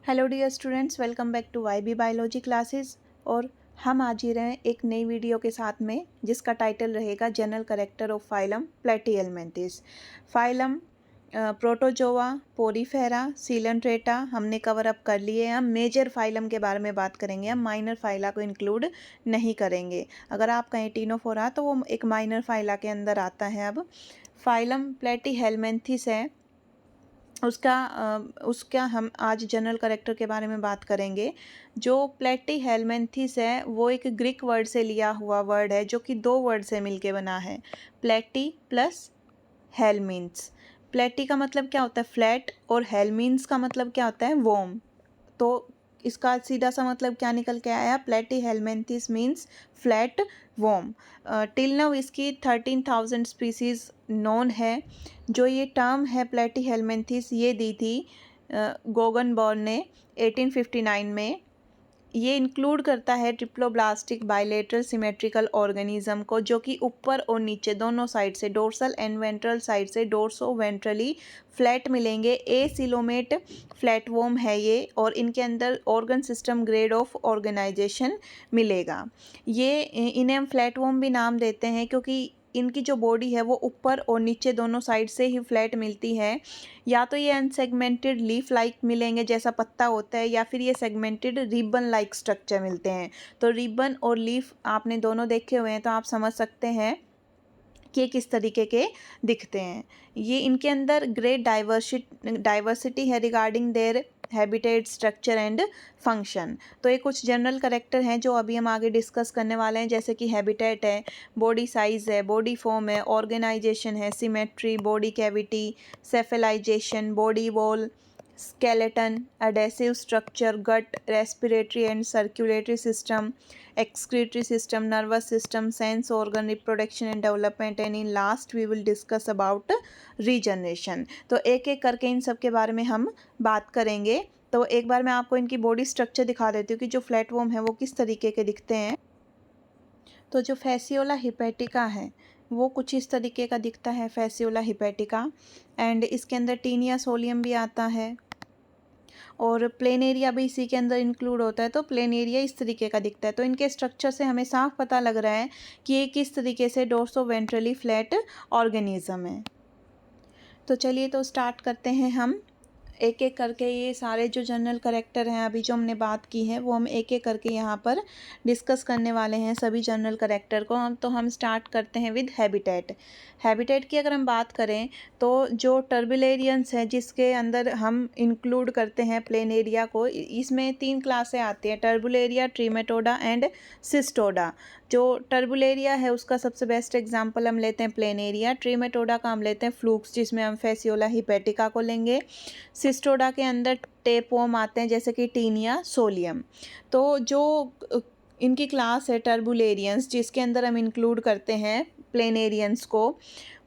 Hello dear students, welcome back to Y B biology classes. और हम आज ही रहे हैं एक नई वीडियो के साथ में जिसका टाइटल रहेगा general character of phylum Platyhelminthes. Phylum protozoa, Porifera, Coelenterata हमने कवर अप कर लिए। हम मेजर फाइलम के बारे में बात करेंगे, हम माइनर फाइला को इंक्लूड नहीं करेंगे। अगर आप कहीं टीनोफोरा तो वो एक माइनर फाइला के अंदर आता है। अब फाइलम प्लेटीहेल्मिन्थेस है, उसका हम आज जनरल कैरेक्टर के बारे में बात करेंगे। जो प्लेटीहेल्मिन्थेस है वो एक ग्रीक वर्ड से लिया हुआ वर्ड है जो कि दो वर्ड से मिलके बना है, प्लेटी प्लस हेलमिन्स। प्लेटी का मतलब क्या होता है, फ्लैट, और हेलमिन्स का मतलब क्या होता है, वोम। तो इसका सीधा सा मतलब क्या निकल के आया, Platyhelminthes means flat warm. Till now इसकी 13,000 स्पीसीज़ नोन है। जो ये टर्म है प्लेटीहेल्मिन्थेस ये दी थी गोगनबॉर्न ने 1859 में। ये इंक्लूड करता है ट्रिप्लोब्लास्टिक बाइलेटरल सिमेट्रिकल ऑर्गेनिज्म को, जो कि ऊपर और नीचे दोनों साइड से, डोर्सल एंड वेंट्रल साइड से डोर्सो वेंट्रली फ्लैट मिलेंगे। एसिलोमेट फ्लैटवॉर्म है ये, और इनके अंदर organ system grade of organisation मिलेगा। ये इन्हें हम फ्लैटवॉर्म भी नाम देते हैं क्योंकि इनकी जो बॉडी है वो ऊपर और नीचे दोनों साइड से ही फ्लैट मिलती है। या तो ये अनसेगमेंटेड लीफ लाइक मिलेंगे जैसा पत्ता होता है, या फिर ये सेगमेंटेड रिबन लाइक स्ट्रक्चर मिलते हैं। तो रिबन और लीफ आपने दोनों देखे हुए हैं तो आप समझ सकते हैं कि ये किस तरीके के दिखते हैं। ये इनके अंदर ग्रेट डाइवर्सिटी है regarding their habitat, structure and function. तो ये कुछ जनरल कैरेक्टर हैं जो अभी हम आगे डिस्कस करने वाले हैं, जैसे कि हैबिटेट है, बॉडी साइज है, बॉडी फॉर्म है, ऑर्गेनाइजेशन है, symmetry, body cavity, cephalisation, body wall, skeleton, adhesive structure, gut, respiratory and circulatory system, excretory system, nervous system, sense organ, reproduction and development, and in last we will discuss about regeneration। तो एक एक करके इन सब के बारे में हम बात करेंगे। तो एक बार मैं आपको इनकी बॉडी स्ट्रक्चर दिखा देती हूँ कि जो फ्लैटवॉर्म है वो किस तरीके के दिखते हैं। तो जो फैसियोला हिपैटिका है वो कुछ इस तरीके का दिखता है, फैसियोला हिपैटिका। एंड इसके अंदर टीनिया सोलियम भी आता है और प्लेन एरिया भी इसी के अंदर इंक्लूड होता है। तो प्लेन एरिया इस तरीके का दिखता है। तो इनके स्ट्रक्चर से हमें साफ पता लग रहा है कि ये किस तरीके से डोर्सो वेंट्रली फ्लैट ऑर्गेनिज्म है। तो चलिए तो स्टार्ट करते हैं हम एक एक करके। ये सारे जो जनरल कैरेक्टर हैं अभी जो हमने बात की है वो हम एक एक करके यहाँ पर डिस्कस करने वाले हैं, सभी जनरल कैरेक्टर को। हम स्टार्ट करते हैं विद हैबिटेट। हैबिटेट की अगर हम बात करें तो जो टर्बुलेरियंस है जिसके अंदर हम इंक्लूड करते हैं प्लेन एरिया को, इसमें 3 क्लासें आती हैं, टर्बुलेरिया, ट्रीमेटोडा एंड सिस्टोडा। जो टर्बुलेरिया है उसका सबसे बेस्ट एग्जाम्पल हम लेते हैं प्लेन एरिया। ट्रीमेटोडा का हम लेते हैं फ्लूक्स, जिसमें हम फैसियोला हिपैटिका को लेंगे। सिस्टोडा के अंदर टेपवॉर्म आते हैं जैसे कि टीनिया सोलियम। तो जो इनकी क्लास है टर्बुलेरियंस जिसके अंदर हम इंक्लूड करते हैं प्लेनेरियंस को,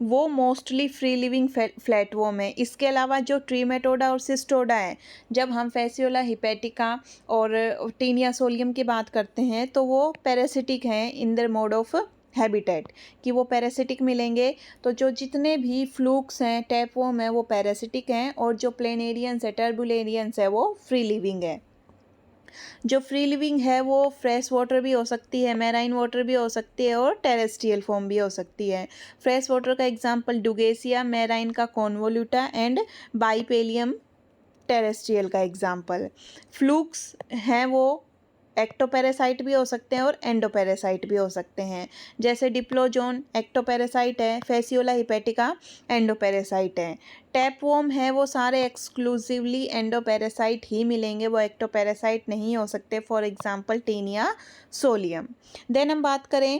वो मोस्टली फ्री लिविंग फ्लैटवॉर्म है। इसके अलावा जो ट्रीमेटोडा और सिस्टोडा है, जब हम फैसियोला हिपैटिका और टीनिया सोलियम की बात करते हैं तो वो पैरासिटिक हैं in their mode of habitat, कि वो पैरासिटिक मिलेंगे। तो जो जितने भी फ्लूक्स हैं, टैपवॉर्म है, वो पैरासिटिक हैं, और जो प्लेनेरियंस है, टर्बुलेरियंस है, वो फ्री लिविंग है। जो फ्री लिविंग है वो फ्रेश वाटर भी हो सकती है, मैराइन वाटर भी हो सकती है, और टेरेस्ट्रियल फॉर्म भी हो सकती है। फ्रेश वाटर का एग्जांपल डुगेसिया, मैराइन का कॉन्वोल्यूटा एंड बाइपेलियम टेरेस्ट्रियल का एग्जांपल। फ्लूक्स हैं वो एक्टोपैरासाइट भी हो सकते हैं और एंडोपैरासाइट भी हो सकते हैं। जैसे डिप्लोजोन एक्टोपैरासाइट है, फैसियोला हिपैटिका एंडोपैरासाइट है। टैपवॉर्म है वो सारे एक्सक्लूसिवली एंडोपैरासाइट ही मिलेंगे, वो एक्टोपैरासाइट नहीं हो सकते। For example Taenia solium. Then हम बात करें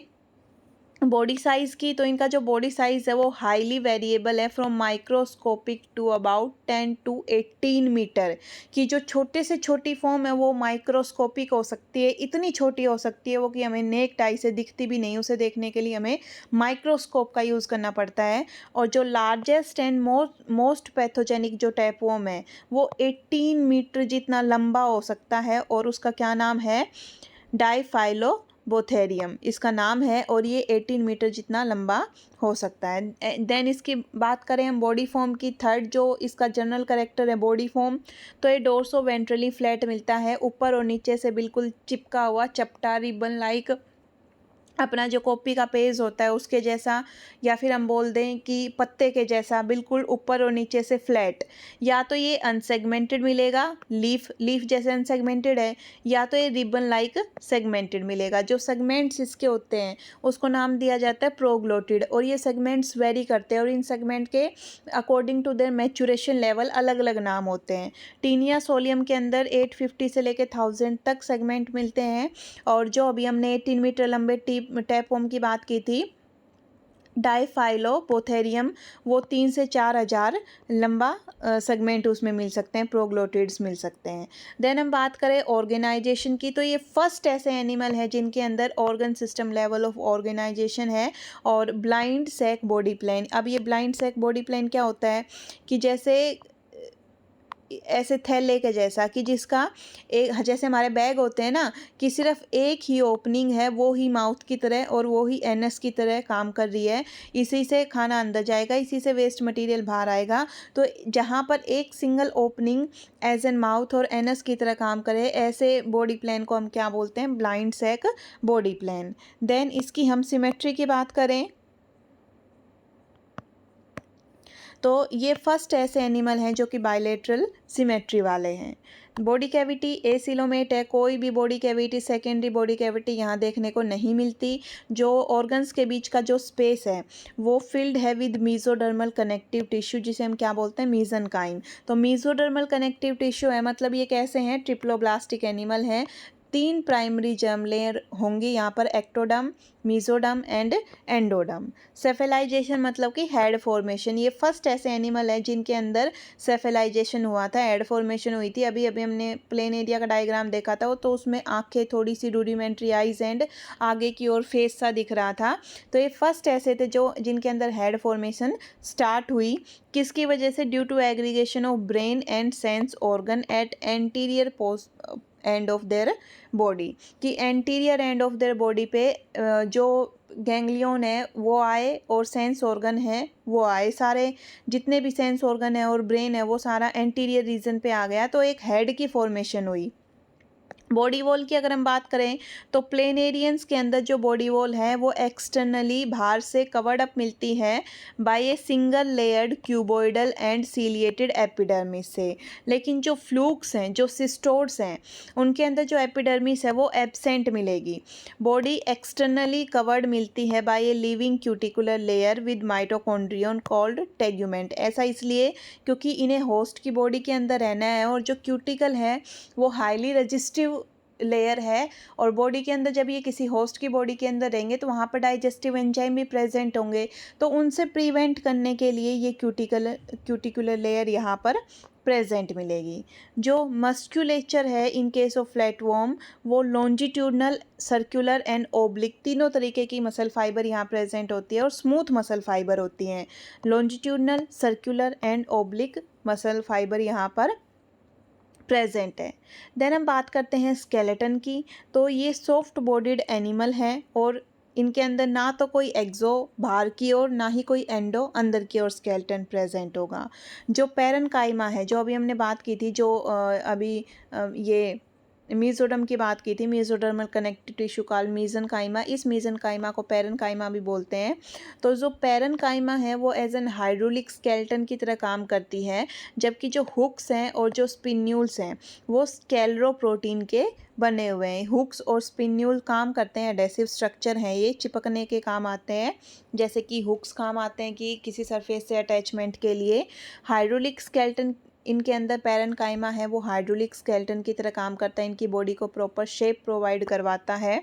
बॉडी साइज़ की, तो इनका जो बॉडी साइज़ है वो हाईली वेरिएबल है, from microscopic to about 10 to 18 metre. की जो छोटे से छोटी फॉर्म है वो माइक्रोस्कोपिक हो सकती है, इतनी छोटी हो सकती है वो कि हमें नेक्ड आई से दिखती भी नहीं, उसे देखने के लिए हमें माइक्रोस्कोप का यूज़ करना पड़ता है। और जो लार्जेस्ट एंड मोस्ट पैथोजेनिक जो टैपवॉर्म है वो 18 मीटर जितना लंबा हो सकता है, और उसका क्या नाम है, डाइफाइलो बोथेरियम इसका नाम है और ये 18 मीटर जितना लंबा हो सकता है। देन इसकी बात करें हम बॉडी फॉर्म की, थर्ड जो इसका जनरल कैरेक्टर है बॉडी फॉर्म, तो ये डोर्सो वेंट्रली फ्लैट मिलता है, ऊपर और नीचे से बिल्कुल चिपका हुआ चपटा रिबन लाइक अपना जो कॉपी का पेज होता है उसके जैसा, या फिर हम बोल दें कि पत्ते के जैसा बिल्कुल ऊपर और नीचे से फ्लैट। या तो ये अनसेगमेंटेड मिलेगा, लीफ जैसे अनसेगमेंटेड है, या तो ये रिबन लाइक सेगमेंटेड मिलेगा। जो सेगमेंट्स इसके होते हैं उसको नाम दिया जाता है प्रोग्लोटिड, और ये सेगमेंट्स वेरी करते हैं और इन सेगमेंट के according to their maturation level अलग अलग नाम होते हैं। टीनिया सोलियम के अंदर 850 से लेकर 1000 तक सेगमेंट मिलते हैं, और जो अभी हमने 18 मीटर लंबे टैपवर्म की बात की थी डाइफाइलोपोथेरियम, वो 3 से 4000 लंबा सेगमेंट उसमें मिल सकते हैं, प्रोग्लोटिड्स मिल सकते हैं। देन हम बात करें ऑर्गेनाइजेशन की, तो ये फर्स्ट ऐसे एनिमल है जिनके अंदर organ system level of organisation है और ब्लाइंड सैक बॉडी प्लान। अब ये ब्लाइंड सैक बॉडी प्लान क्या होता है कि जैसे ऐसे थैले के जैसा, कि जिसका एक जैसे हमारे बैग होते हैं ना, कि सिर्फ एक ही ओपनिंग है, वो ही माउथ की तरह और वो ही एनस की तरह काम कर रही है, इसी से खाना अंदर जाएगा, इसी से वेस्ट मटेरियल बाहर आएगा। तो जहाँ पर एक single opening as an mouth और एनस की तरह काम करे, ऐसे बॉडी प्लान को हम क्या बोलते हैं, blind sac body plan. Then इसकी हम सिमेट्री की बात करें तो ये फर्स्ट ऐसे एनिमल हैं जो कि बायलेटरल सिमेट्री वाले हैं। बॉडी कैविटी एसिलोमेट है, कोई भी body cavity secondary body cavity यहाँ देखने को नहीं मिलती। जो ऑर्गन्स के बीच का जो स्पेस है वो फिल्ड है विद मीजोडर्मल कनेक्टिव टिश्यू, जिसे हम क्या बोलते हैं, मीजनकाइम। तो मीजोडर्मल कनेक्टिव टिश्यू है, मतलब ये कैसे हैं, ट्रिप्लोब्लास्टिक एनिमल हैं। 3 प्राइमरी जर्म लेयर होंगी यहाँ पर, एक्टोडर्म, मीजोडर्म एंड एंडोडर्म। सेफेलाइजेशन मतलब कि हेड फॉर्मेशन, ये फर्स्ट ऐसे एनिमल है जिनके अंदर सेफेलाइजेशन हुआ था, हेड फॉर्मेशन हुई थी। अभी अभी हमने प्लेन एरिया का डायग्राम देखा था, तो उसमें आंखें थोड़ी सी रूडिमेंट्री आइज एंड आगे की ओर फेस सा दिख रहा था। तो ये फर्स्ट ऐसे थे जो जिनके अंदर हेड फॉर्मेशन स्टार्ट हुई, किसकी वजह से, due to aggregation of brain and sense organ at anterior end of their body, कि anterior end of their body पे जो गैंग्लियन है वो आए और सेंस ऑर्गन है वो आए, सारे जितने भी सेंस ऑर्गन है और ब्रेन है वो सारा एंटीरियर रीजन पे आ गया, तो एक हेड की फॉर्मेशन हुई। बॉडी वॉल की अगर हम बात करें तो प्लेनेरियंस के अंदर जो बॉडी वॉल है वो एक्सटर्नली बाहर से कवर्ड अप मिलती है by a single layered cuboidal and ciliated epidermis से। लेकिन जो फ्लूक्स हैं, जो सिस्टोड्स हैं, उनके अंदर जो एपिडर्मिस है वो एब्सेंट मिलेगी। बॉडी एक्सटर्नली कवर्ड मिलती है by a living cuticular layer with mitochondrion called tegument. ऐसा इसलिए क्योंकि इन्हें होस्ट की बॉडी के अंदर रहना है और जो क्यूटिकल है वो हाईली रजिस्टिव लेयर है, और बॉडी के अंदर जब ये किसी होस्ट की बॉडी के अंदर रहेंगे तो वहाँ पर डाइजेस्टिव एंजाइम भी प्रेजेंट होंगे, तो उनसे प्रिवेंट करने के लिए ये क्यूटिकुलर लेयर यहाँ पर प्रेजेंट मिलेगी। जो मस्क्यूलेचर है इन केस ऑफ फ्लैटवर्म वो लॉन्जिट्यूडनल, सर्कुलर एंड ओब्लिक, तीनों तरीके की मसल फाइबर यहाँ प्रेजेंट होती है और स्मूथ मसल फाइबर होती हैं। Longitudinal, circular and oblique muscle fibre यहाँ पर प्रेजेंट है। देन हम बात करते हैं स्केलेटन की, तो ये सॉफ्ट बॉडीड एनिमल है और इनके अंदर ना तो कोई एक्सो बाहर की ओर, ना ही कोई एंडो अंदर की ओर स्केलेटन प्रेजेंट होगा। जो पैरेन्काइमा है, जो अभी हमने बात की थी, जो ये मीजोडर्म की बात की थी, मीजोडर्मल कनेक्टिव टिश्यू कॉल मीजनकाइमा, इस मीजनकाइमा को पैरेन्काइमा भी बोलते हैं। तो जो पैरेन्काइमा है वो एज एन हाइड्रोलिक स्केलेटन की तरह काम करती है, जबकि जो हुक्स हैं और जो स्पिन्यूल्स हैं वो स्केलेरोप्रोटीन के बने हुए हैं। हुक्स और स्पिन्यूल काम करते हैं, एडेसिव स्ट्रक्चर हैं, ये चिपकने के काम आते हैं, जैसे कि हुक्स काम आते हैं कि किसी सरफेस से अटैचमेंट के लिए। हाइड्रोलिक स्केलेटन इनके अंदर पैरेन्काइमा है वो हाइड्रोलिक स्केलेटन की तरह काम करता है, इनकी बॉडी को प्रॉपर शेप प्रोवाइड करवाता है।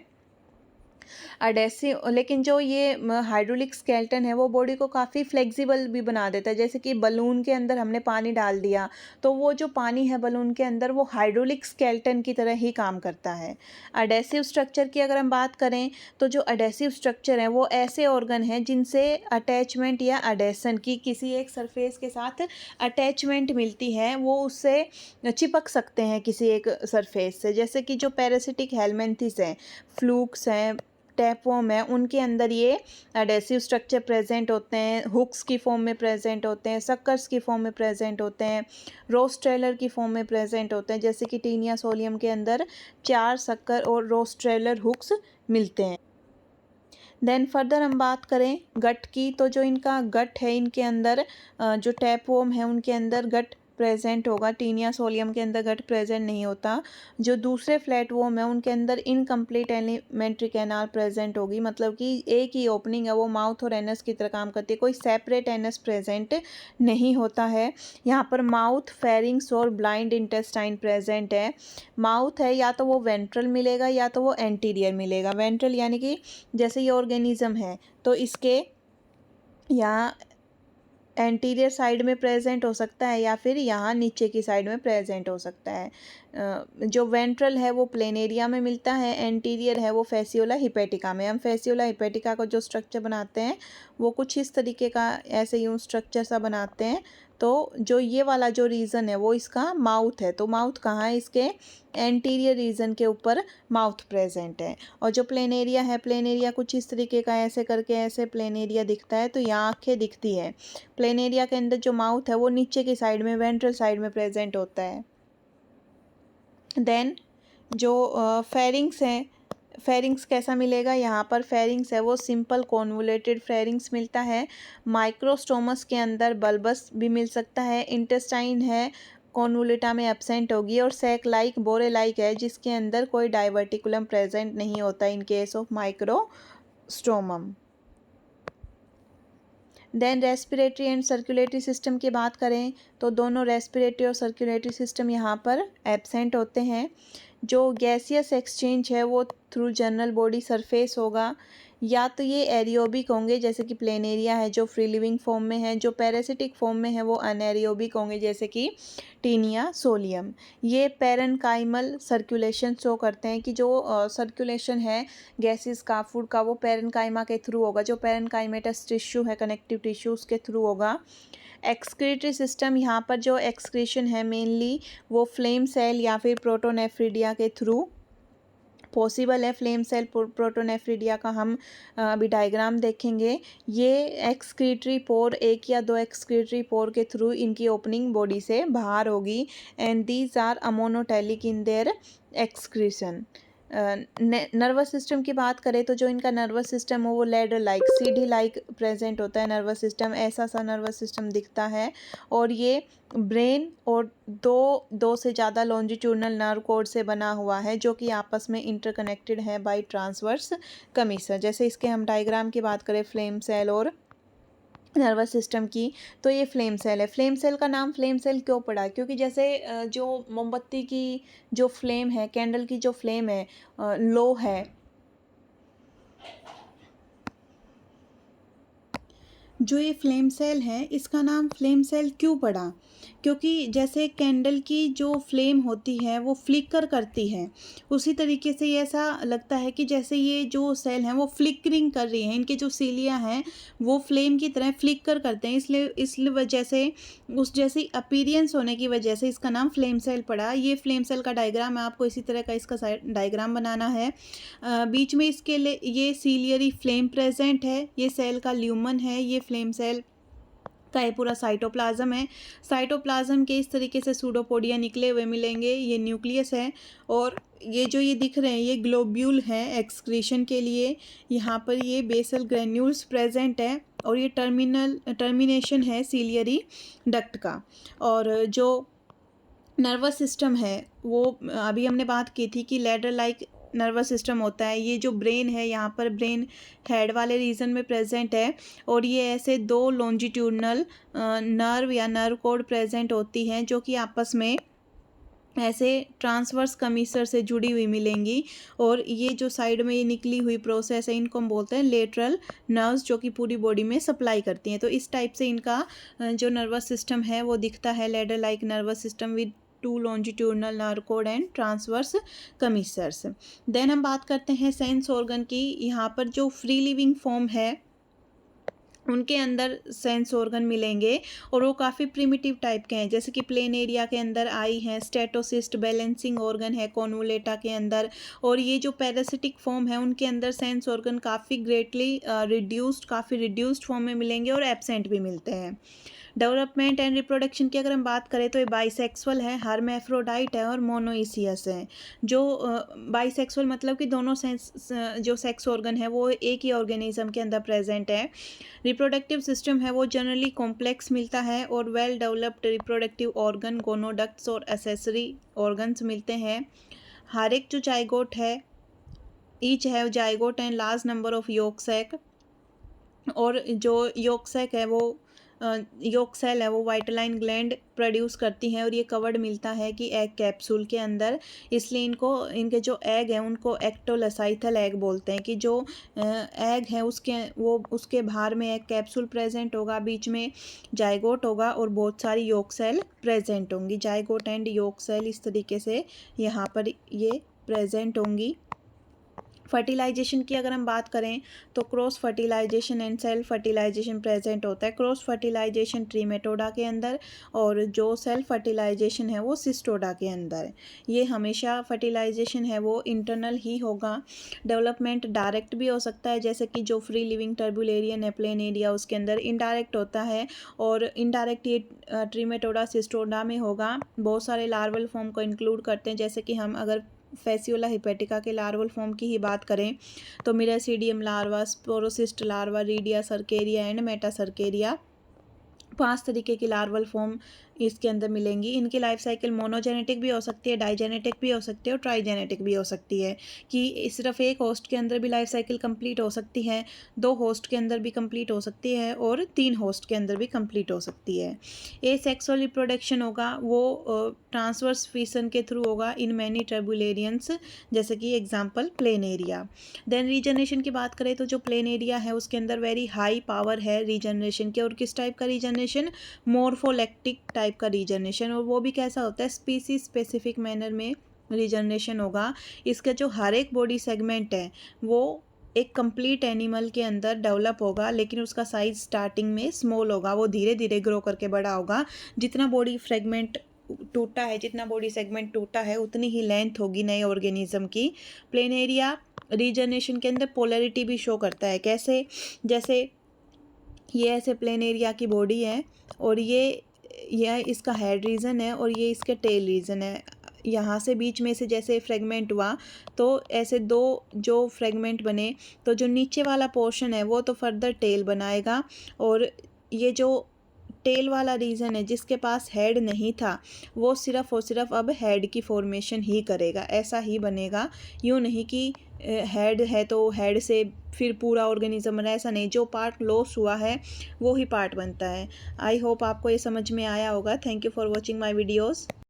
अडेसिव, लेकिन जो ये हाइड्रोलिक स्केलेटन है वो बॉडी को काफ़ी फ्लेक्सिबल भी बना देता है। जैसे कि बलून के अंदर हमने पानी डाल दिया तो वो जो पानी है बलून के अंदर वो हाइड्रोलिक स्केलेटन की तरह ही काम करता है। अडेसिव स्ट्रक्चर की अगर हम बात करें तो जो अडेसिव स्ट्रक्चर है वो ऐसे ऑर्गन हैं जिनसे अटैचमेंट या अडेसन की किसी एक सरफेस के साथ अटैचमेंट मिलती है, वो उससे चिपक सकते हैं किसी एक सरफेस से। जैसे कि जो पैरासिटिक हेलमिंथेस हैं, फ्लूक्स हैं, टैपवर्म है, उनके अंदर ये एडेसिव स्ट्रक्चर प्रेजेंट होते हैं, हुक्स की फॉर्म में प्रेजेंट होते हैं, सक्कर्स की फॉर्म में प्रेजेंट होते हैं, रोस्ट्रेलर की फॉर्म में प्रेजेंट होते हैं। जैसे कि टीनिया सोलियम के अंदर 4 सक्कर और रोस्ट्रेलर हुक्स मिलते हैं। देन फर्दर हम बात करें गट की, तो जो इनका गट है इनके अंदर जो टैपवर्म है उनके अंदर गट प्रेजेंट होगा, टीनिया सोलियम के अंदर गट प्रेजेंट नहीं होता। जो दूसरे फ्लैटवर्म है उनके अंदर इनकम्प्लीट एलिमेंट्री कैनाल प्रेजेंट होगी, मतलब कि एक ही ओपनिंग है, वो माउथ और एनस की तरह काम करती है, कोई सेपरेट एनस प्रेजेंट नहीं होता है। यहाँ पर माउथ, फेरिंग्स और ब्लाइंड इंटेस्टाइन प्रेजेंट है। माउथ है या तो वो वेंट्रल मिलेगा या तो वो एंटीरियर मिलेगा। वेंट्रल यानी कि जैसे ये ऑर्गेनिज्म है तो इसके यहाँ एंटीरियर साइड में प्रेजेंट हो सकता है या फिर यहाँ नीचे की साइड में प्रेजेंट हो सकता है। जो वेंट्रल है वो प्लेन एरिया में मिलता है, एंटीरियर है वो फेसियोला हिपेटिका में। हम फेसियोला हिपेटिका का जो स्ट्रक्चर बनाते हैं वो कुछ इस तरीके का ऐसे यूँ स्ट्रक्चर सा बनाते हैं। तो जो ये वाला जो रीजन है वो इसका माउथ है, तो माउथ कहाँ है, इसके एंटीरियर रीजन के ऊपर माउथ प्रेजेंट है। और जो प्लेन एरिया है, प्लेन एरिया कुछ इस तरीके का ऐसे करके ऐसे प्लेन एरिया दिखता है, तो यहाँ आँखें दिखती है। प्लेन एरिया के अंदर जो माउथ है वो नीचे की साइड में वेंट्रल साइड में प्रेजेंट होता है। देन जो फेरिंग्स हैं, फेरिंग्स कैसा मिलेगा, यहाँ पर फेरिंग्स है वो सिंपल कॉन्वोलेटेड फेरिंग्स मिलता है। माइक्रोस्टोमस के अंदर बल्बस भी मिल सकता है। इंटेस्टाइन है कॉन्वोलेटा में एब्सेंट होगी, और सैक लाइक बोरे लाइक है जिसके अंदर कोई डाइवर्टिकुलम प्रेजेंट नहीं होता in case of Microstomum. Then respiratory and circulatory system की बात करें तो दोनों रेस्पिरेटरी और सर्कुलेटरी सिस्टम यहाँ पर एब्सेंट होते हैं। जो गैसियस एक्सचेंज है वो थ्रू जनरल बॉडी सरफेस होगा, या तो ये एरियोबिक होंगे जैसे कि प्लेन एरिया है जो फ्री लिविंग फॉर्म में है, जो पैरासिटिक फॉर्म में है वो अनएरियोबिक होंगे जैसे कि टीनिया सोलियम। ये पेरेन्काइमल सर्कुलेशन शो करते हैं कि जो सर्कुलेशन है गैसेस का, फूड का, वो पेरेन्काइमा के थ्रू होगा, जो पेरेन्काइमेटस टिश्यू है कनेक्टिव टिश्यू उसके थ्रू होगा। एक्सक्रीटरी सिस्टम, यहाँ पर जो एक्सक्रीशन है मेनली वो फ्लेम सेल या फिर प्रोटोनेफ्रिडिया के थ्रू पॉसिबल है। फ्लेम सेल प्रोटोनेफ्रिडिया का हम अभी डायग्राम देखेंगे। ये एक्सक्रीटरी पोर, एक या दो एक्सक्रीटरी पोर के थ्रू इनकी ओपनिंग बॉडी से बाहर होगी, and these are ammonotelic in their excretion. Nervous system की बात करें तो जो इनका नर्वस सिस्टम हो वो लेडर लाइक, सीढ़ी लाइक प्रेजेंट होता है। नर्वस सिस्टम ऐसा सा नर्वस सिस्टम दिखता है, और ये ब्रेन और दो से ज़्यादा लॉन्जिट्यूडनल नर्व कोड से बना हुआ है जो कि आपस में इंटरकनेक्टेड है बाय ट्रांसवर्स कमीसर। जैसे इसके हम डायग्राम की बात करें फ्लेम सेल और नर्वस सिस्टम की, तो ये फ्लेम सेल है। फ्लेम सेल का नाम फ्लेम सेल क्यों पड़ा, क्योंकि जैसे जो मोमबत्ती की जो फ्लेम है, कैंडल की जो फ्लेम है लो है, जो ये फ्लेम सेल है इसका नाम फ्लेम सेल क्यों पड़ा, क्योंकि जैसे कैंडल की जो फ्लेम होती है वो फ्लिकर करती है, उसी तरीके से ये ऐसा लगता है कि जैसे ये जो सेल हैं वो फ्लिकरिंग कर रही हैं, इनके जो सीलियाँ हैं वो फ्लेम की तरह फ्लिकर करते हैं, इसलिए इस वजह से उस जैसी अपीरियंस होने की वजह से इसका नाम फ्लेम सेल पड़ा। ये फ्लेम सेल का डायग्राम है, आपको इसी तरह का इसका डायग्राम बनाना है। बीच में इसके लिए ये सीलियरी फ्लेम प्रेजेंट है, ये सेल का ल्यूमन है, ये फ्लेम सेल का ये पूरा साइटोप्लाज्म है। साइटोप्लाज्म के इस तरीके से सूडोपोडिया निकले हुए मिलेंगे, ये न्यूक्लियस है, और ये जो ये दिख रहे हैं ये ग्लोब्यूल है एक्सक्रीशन के लिए। यहाँ पर ये बेसल ग्रेन्यूल्स प्रेजेंट है, और ये टर्मिनेशन है सीलियरी डक्ट का। और जो नर्वस सिस्टम है वो अभी हमने बात की थी कि लैडर लाइक नर्वस सिस्टम होता है। ये जो ब्रेन है यहाँ पर ब्रेन हेड वाले रीजन में प्रेजेंट है, और ये ऐसे दो लॉन्जिट्यूडनल नर्व या नर्व कोड प्रेजेंट होती हैं जो कि आपस में ऐसे ट्रांसवर्स कमीसर से जुड़ी हुई मिलेंगी। और ये जो साइड में ये निकली हुई प्रोसेस है इनको हम बोलते हैं लेटरल नर्व्स, जो कि पूरी बॉडी में सप्लाई करती हैं। तो इस टाइप से इनका जो नर्वस सिस्टम है वो दिखता है, ladder like nervous system with two longitudinal nerve cord and transverse commissures. Then हम बात करते हैं सेंस ऑर्गन की। यहाँ पर जो फ्री लिविंग फॉर्म है उनके अंदर सेंस ऑर्गन मिलेंगे और वो काफ़ी प्रिमिटिव टाइप के हैं, जैसे कि प्लेन एरिया के अंदर आई है, स्टेटोसिस्ट बैलेंसिंग ऑर्गन है कॉन्वोलेटा के अंदर। और ये जो पैरासिटिक फॉर्म है उनके अंदर सेंस ऑर्गन काफ़ी ग्रेटली काफ़ी रिड्यूस्ड फॉर्म में मिलेंगे और एब्सेंट भी मिलते हैं। डेवलपमेंट एंड रिप्रोडक्शन की अगर हम बात करें तो ये बाइसेक्सुअल है, हर्मेफ्रोडाइट है और मोनोइसियस है। जो बाइसेक्सुअल मतलब कि दोनों जो सेक्स ऑर्गन है वो एक ही ऑर्गेनिज्म के अंदर प्रेजेंट है। रिप्रोडक्टिव सिस्टम है वो जनरली कॉम्प्लेक्स मिलता है और वेल डेवलप्ड रिप्रोडक्टिव ऑर्गन, गोनोडक्ट्स और एसेसरी ऑर्गन्स मिलते हैं। हर एक जो जाइगोट है, each have zygote and large number of yolk sac. और जो योक सैक है वो योक सेल है वो वाइटलाइन ग्लैंड प्रोड्यूस करती हैं और ये कवर्ड मिलता है कि एग कैप्सूल के अंदर। इसलिए इनके जो एग हैं उनको एक्टोलसाइथल एग बोलते हैं, कि जो एग है उसके बाहर में एक कैप्सूल प्रेजेंट होगा, बीच में जाइगोट होगा और बहुत सारी योक सेल प्रेजेंट होंगी। जाइगोट एंड योक सेल इस तरीके से यहाँ पर ये प्रेजेंट होंगी। फर्टिलाइजेशन की अगर हम बात करें तो cross fertilisation and self fertilisation present होता है। क्रॉस फर्टिलाइजेशन ट्रीमेटोडा के अंदर और जो सेल्फ फर्टिलाइजेशन है वो सिस्टोडा के अंदर। ये हमेशा फर्टिलाइजेशन है वो इंटरनल ही होगा। डेवलपमेंट डायरेक्ट भी हो सकता है, जैसे कि जो फ्री लिविंग टर्बुलेरियन है प्लेन एरिया उसके अंदर इनडायरेक्ट होता है। और इनडायरेक्ट ये ट्रीमेटोडा सिस्टोडा में होगा। बहुत सारे लार्वल फॉर्म को इंक्लूड करते हैं, जैसे कि हम अगर फैसियोला हिपेटिका के लार्वल फॉर्म की ही बात करें तो miracidium larva, sporocyst larva, redia cercaria and metacercaria, 5 तरीके की लार्वल फॉर्म इसके अंदर मिलेंगी। इनकी लाइफ साइकिल मोनोजेनेटिक भी हो सकती है, डाइजेनेटिक भी हो सकती है और ट्राइजेनेटिक भी हो सकती है, कि सिर्फ एक होस्ट के अंदर भी लाइफ साइकिल कंप्लीट हो सकती है, 2 होस्ट के अंदर भी कंप्लीट हो सकती है और 3 होस्ट के अंदर भी कंप्लीट हो सकती है। एसेक्सुअल रिप्रोडक्शन होगा वो ट्रांसवर्स फिशन के थ्रू होगा इन मैनी टर्बुलेरियंस, जैसे कि example planaria. Then regeneration की बात करें तो जो प्लेन एरिया है उसके अंदर वेरी हाई पावर है रीजनरेशन की। और किस टाइप का रीजनरेशन? मोर्फोलेक्टिक टाइप का रीजनरेशन। और वो भी कैसा होता है? स्पीसीज स्पेसिफिक मैनर में रीजनरेशन होगा। इसका जो हर एक बॉडी सेगमेंट है वो एक कंप्लीट एनिमल के अंदर डेवलप होगा, लेकिन उसका साइज स्टार्टिंग में स्मॉल होगा, वो धीरे धीरे ग्रो करके बड़ा होगा। जितना बॉडी फ्रेगमेंट टूटा है, जितना बॉडी सेगमेंट टूटा है उतनी ही लेंथ होगी नए ऑर्गेनिज्म की। प्लेन एरिया रीजनरेशन के अंदर पोलैरिटी भी शो करता है। कैसे? जैसे ये ऐसे प्लेन एरिया की बॉडी है और यह इसका हेड रीजन है और ये इसके टेल रीजन है। यहाँ से बीच में से जैसे फ्रेगमेंट हुआ तो ऐसे 2 जो फ्रेगमेंट बने, तो जो नीचे वाला पोर्शन है वो तो फर्दर टेल बनाएगा और ये जो टेल वाला रीजन है जिसके पास हेड नहीं था वो सिर्फ और सिर्फ अब हेड की फॉर्मेशन ही करेगा, ऐसा ही बनेगा। यूँ नहीं कि हेड है तो हेड से फिर पूरा ऑर्गेनिज्म बना, ऐसा नहीं। जो पार्ट लॉस हुआ है वो ही पार्ट बनता है। आई होप आपको ये समझ में आया होगा। Thank you for watching my videos.